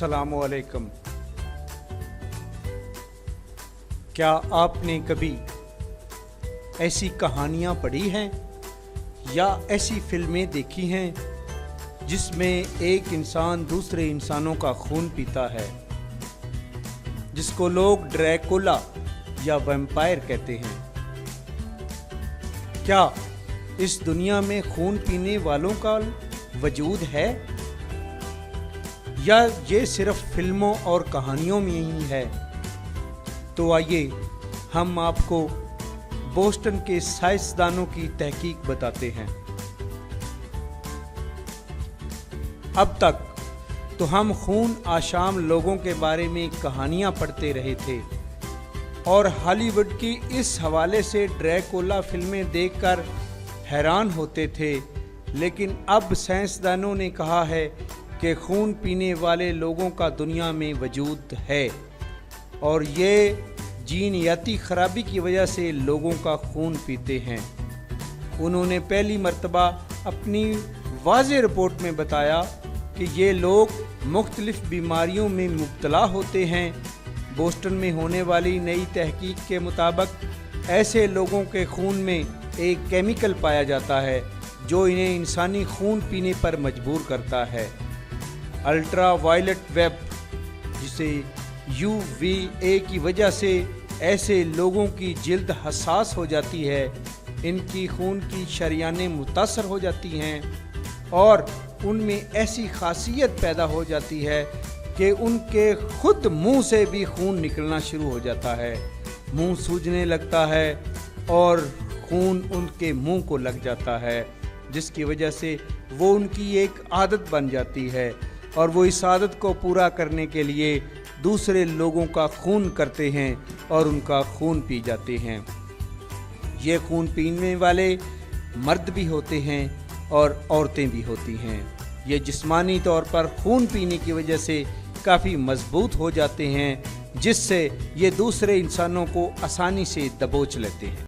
अस्सलामु अलैकुम। क्या आपने कभी ऐसी कहानियाँ पढ़ी हैं या ऐसी फिल्में देखी हैं जिसमें एक इंसान दूसरे इंसानों का खून पीता है, जिसको लोग ड्रैकुला या वैम्पायर कहते हैं? क्या इस दुनिया में खून पीने वालों का वजूद है या ये सिर्फ फिल्मों और कहानियों में ही है? तो आइए हम आपको बोस्टन के साइंसदानों की तहकीक बताते हैं। अब तक तो हम खून आशाम लोगों के बारे में कहानियां पढ़ते रहे थे और हॉलीवुड की इस हवाले से ड्रैकुला फिल्में देखकर हैरान होते थे, लेकिन अब साइंसदानों ने कहा है कि खून पीने वाले लोगों का दुनिया में वजूद है और ये जीनयाती खराबी की वजह से लोगों का खून पीते हैं। उन्होंने पहली मर्तबा अपनी वाज़ेह रिपोर्ट में बताया कि ये लोग मुख्तलिफ बीमारियों में मुब्तला होते हैं। बोस्टन में होने वाली नई तहकीक के मुताबिक ऐसे लोगों के खून में एक केमिकल पाया जाता है जो इन्हें इंसानी खून पीने पर मजबूर करता है। अल्ट्रा वायलेट वेब, जिसे UVA की वजह से ऐसे लोगों की जिल्द हसास हो जाती है, इनकी खून की शरियानें मुतासर हो जाती हैं और उनमें ऐसी खासियत पैदा हो जाती है कि उनके खुद मुंह से भी खून निकलना शुरू हो जाता है। मुंह सूजने लगता है और खून उनके मुंह को लग जाता है, जिसकी वजह से वो उनकी एक आदत बन जाती है और वो इस आदत को पूरा करने के लिए दूसरे लोगों का खून करते हैं और उनका खून पी जाते हैं। ये खून पीने वाले मर्द भी होते हैं और औरतें भी होती हैं। ये जिस्मानी तौर पर खून पीने की वजह से काफ़ी मजबूत हो जाते हैं, जिससे ये दूसरे इंसानों को आसानी से दबोच लेते हैं।